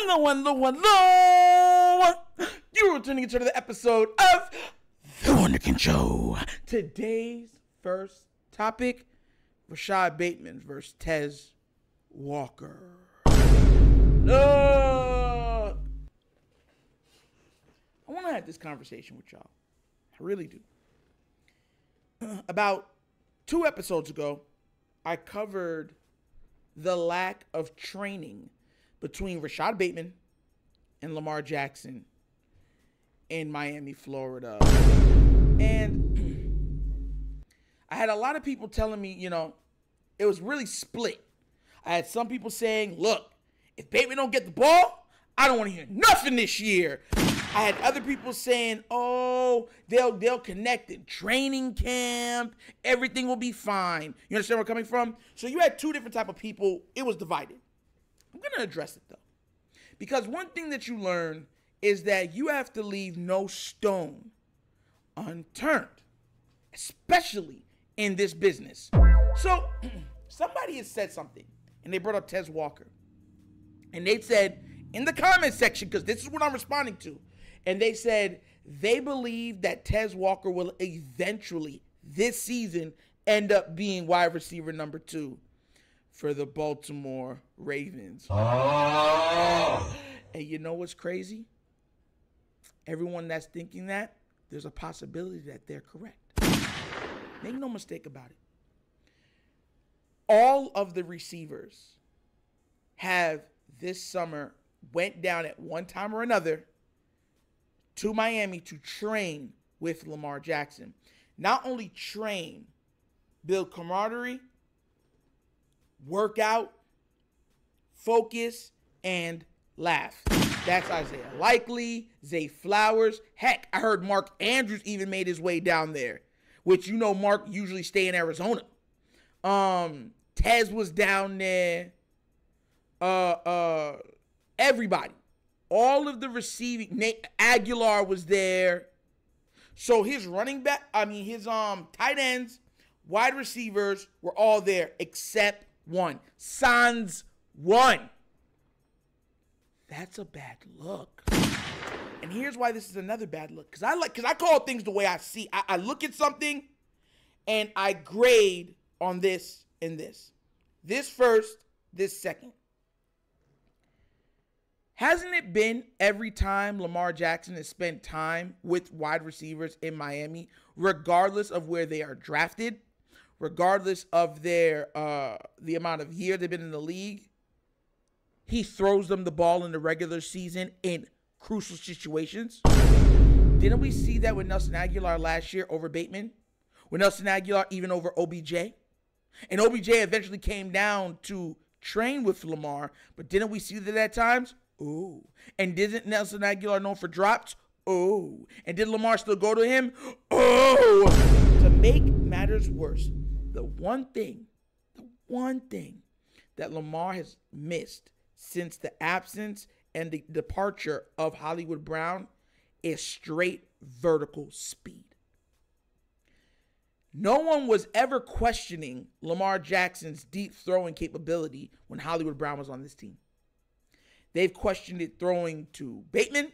I'm the one. You are tuning into the episode of The Wunderkind Show. Today's first topic, Rashod Bateman versus Tez Walker. Look, I want to have this conversation with y'all. I really do. About 2 episodes ago, I covered the lack of training between Rashod Bateman and Lamar Jackson in Miami, Florida. And I had a lot of people telling me, it was really split. I had some people saying, look, if Bateman don't get the ball, I don't want to hear nothing this year. I had other people saying, oh, they'll connect in training camp. Everything will be fine. You understand where I'm coming from? So you had 2 different type of people. It was divided. I'm going to address it, though. Because one thing that you learn is that you have to leave no stone unturned, especially in this business. So somebody has said something, and they brought up Tez Walker. And they said in the comment section, because this is what I'm responding to, and they said they believe that Tez Walker will eventually, this season, end up being wide receiver number 2 for the Baltimore Ravens. Oh. And you know what's crazy? Everyone that's thinking that, there's a possibility that they're correct. Make no mistake about it. All of the receivers have this summer went down at one time or another to Miami to train with Lamar Jackson. Not only train, build camaraderie, work out, focus, and laugh. That's Isaiah Likely, Zay Flowers. Heck, I heard Mark Andrews even made his way down there, which Mark usually stay in Arizona. Tez was down there. Everybody. All of the receiving, Nate Aguilar was there. So his his tight ends, wide receivers were all there except one. Sans one. That's a bad look. And here's why this is another bad look. Because I call things the way I see. I look at something and I grade on this and this. This first, this second. Hasn't it been every time Lamar Jackson has spent time with wide receivers in Miami, regardless of where they are drafted, regardless of their the amount of year they've been in the league, he throws them the ball in the regular season in crucial situations? Didn't we see that with Nelson Aguilar last year over Bateman? With Nelson Aguilar even over OBJ? And OBJ eventually came down to train with Lamar, but didn't we see that at times? Oh. And isn't Nelson Aguilar known for drops? Oh. And did Lamar still go to him? Oh. To make matters worse, the one thing that Lamar has missed since the absence and the departure of Hollywood Brown is straight vertical speed. No one was ever questioning Lamar Jackson's deep throwing capability when Hollywood Brown was on this team. They've questioned it throwing to Bateman.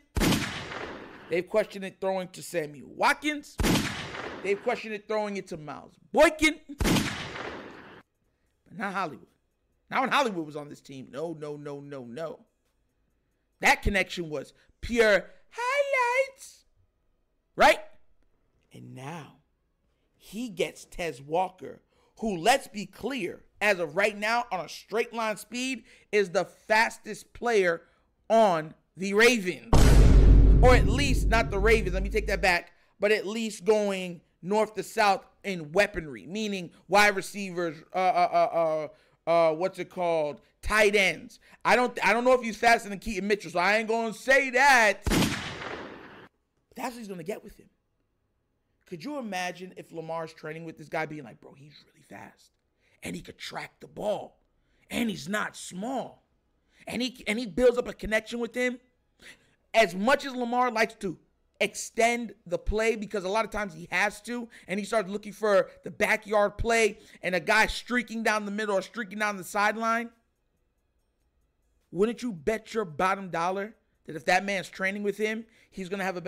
They've questioned it throwing to Samuel Watkins. They've questioned it throwing it to Miles Boykin. But not Hollywood. Not when Hollywood was on this team. No. That connection was pure highlights. Right? And now he gets Tez Walker, who, let's be clear, as of right now, on a straight line speed, is the fastest player on the Ravens. Or at least, not the Ravens, let me take that back, but at least going north to south in weaponry, meaning wide receivers, tight ends. I don't know if he's faster than Keaton Mitchell, so I ain't going to say that. But that's what he's going to get with him. Could you imagine if Lamar's training with this guy being like, bro, he's really fast. And he could track the ball. And he's not small. And he builds up a connection with him. As much as Lamar likes to extend the play, because a lot of times he has to, and he starts looking for the backyard play and a guy streaking down the middle or streaking down the sideline, wouldn't you bet your bottom dollar that if that man's training with him, he's going to have a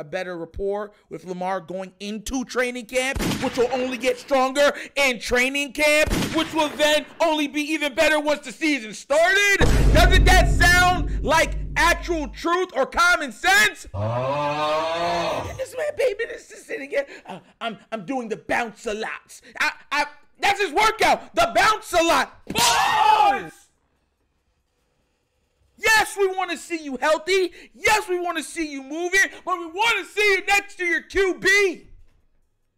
better rapport with Lamar going into training camp, which will only get stronger in training camp, which will then only be even better once the season started? Doesn't that sound like actual truth or common sense? Oh. This man Bateman is just sitting here. I'm doing the bounce a lot. That's his workout, the bounce a lot. Pause! Yes, we want to see you healthy. Yes, we want to see you moving, but we want to see you next to your QB.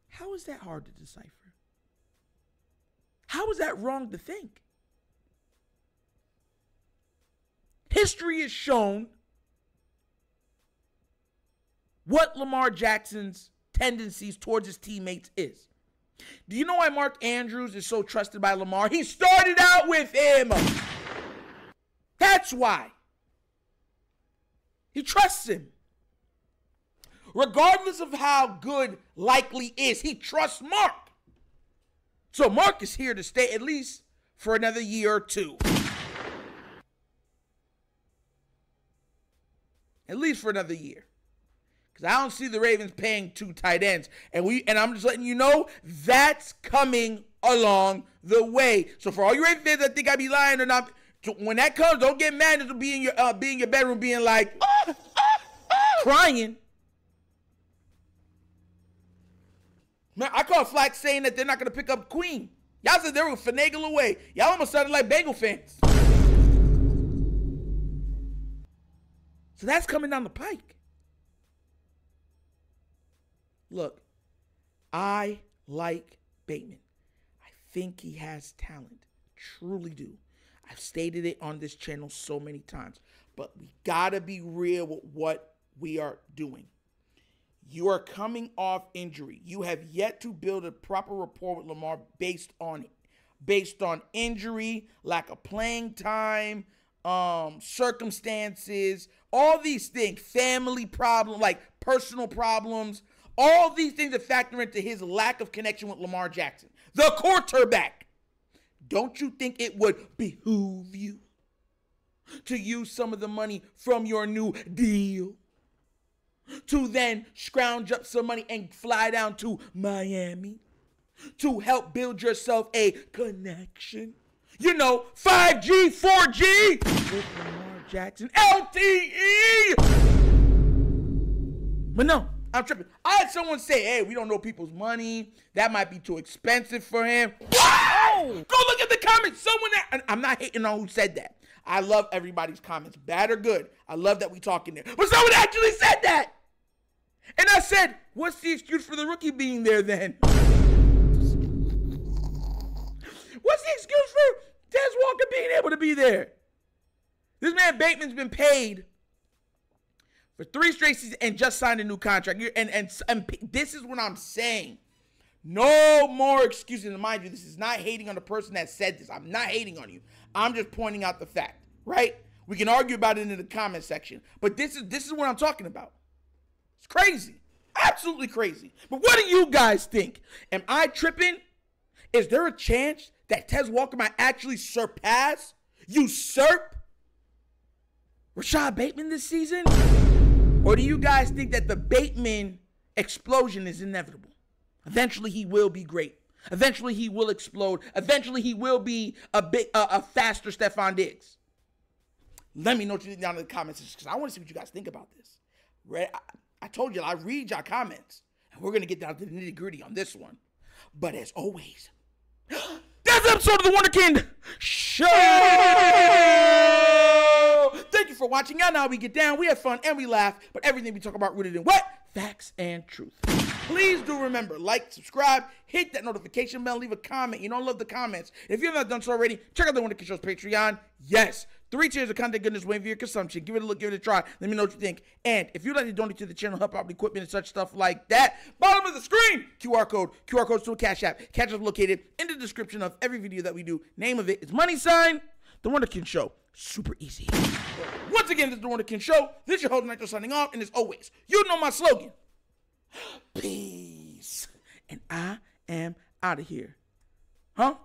How is that hard to decipher? How is that wrong to think? History has shown what Lamar Jackson's tendencies towards his teammates is. Do you know why Mark Andrews is so trusted by Lamar? He started out with him. That's why. He trusts him. Regardless of how good Likely is, he trusts Mark. So Mark is here to stay at least for another year or two. At least for another year. Because I don't see the Ravens paying 2 tight ends. And I'm just letting you know, that's coming along the way. So for all you Ravens fans that think I be lying or not, when that comes, don't get mad at be in your bedroom being like, crying. Man, I call flack saying that they're not going to pick up Queen. Y'all said they were finagle away. Y'all almost sounded like Bengal fans. So that's coming down the pike. Look, I like Bateman. I think he has talent. Truly do. I've stated it on this channel so many times. But we gotta be real with what we are doing. You are coming off injury. You have yet to build a proper rapport with Lamar based on injury, lack of playing time, circumstances, all these things, family problems, like personal problems, all these things that factor into his lack of connection with Lamar Jackson, the quarterback. Don't you think it would behoove you to use some of the money from your new deal to then scrounge up some money and fly down to Miami to help build yourself a connection? You know, 5G, 4G with Lamar Jackson, LTE. But no, I'm tripping. I had someone say, hey, we don't know people's money. That might be too expensive for him. Wow! Go look at the comments. I'm not hating on who said that. I love everybody's comments, bad or good. I love that we talk in there. But someone actually said that. And I said, what's the excuse for the rookie being there then? What's the excuse for Tez Walker being able to be there? This man Bateman's been paid for 3 straight seasons and just signed a new contract. And this is what I'm saying. No more excuses. And mind you, this is not hating on the person that said this. I'm not hating on you. I'm just pointing out the fact, right? We can argue about it in the comment section. But this is what I'm talking about. It's crazy. Absolutely crazy. But what do you guys think? Am I tripping? Is there a chance that Tez Walker might actually usurp Rashod Bateman this season? Or do you guys think that the Bateman explosion is inevitable? Eventually he will be great. Eventually he will explode. Eventually he will be a faster Stephon Diggs. Let me know what you think down in the comments because I want to see what you guys think about this. I told you I read your comments and we're going to get down to the nitty gritty on this one. But as always, that's an episode of The Wunderkind Show. Thank you for watching. Y'all know how we get down. We have fun and we laugh. But everything we talk about rooted in what? Facts and truth. Please do remember, like, subscribe, hit that notification bell, leave a comment. You don't love the comments. If you have not done so already, check out the Wunderkind Show's Patreon. Yes, 3 tiers of content goodness waiting for your consumption. Give it a look, give it a try. Let me know what you think. And if you'd like to donate to the channel, help out with equipment and such stuff like that, bottom of the screen, QR code. QR code's to a Cash App. Cash App located in the description of every video that we do. Name of it is The Wunderkind Show. Super easy. Once again, this is The Wunderkind Show. This is your host, Nitro, signing off. And as always, you know my slogan. Peace. And I am out of here. Huh?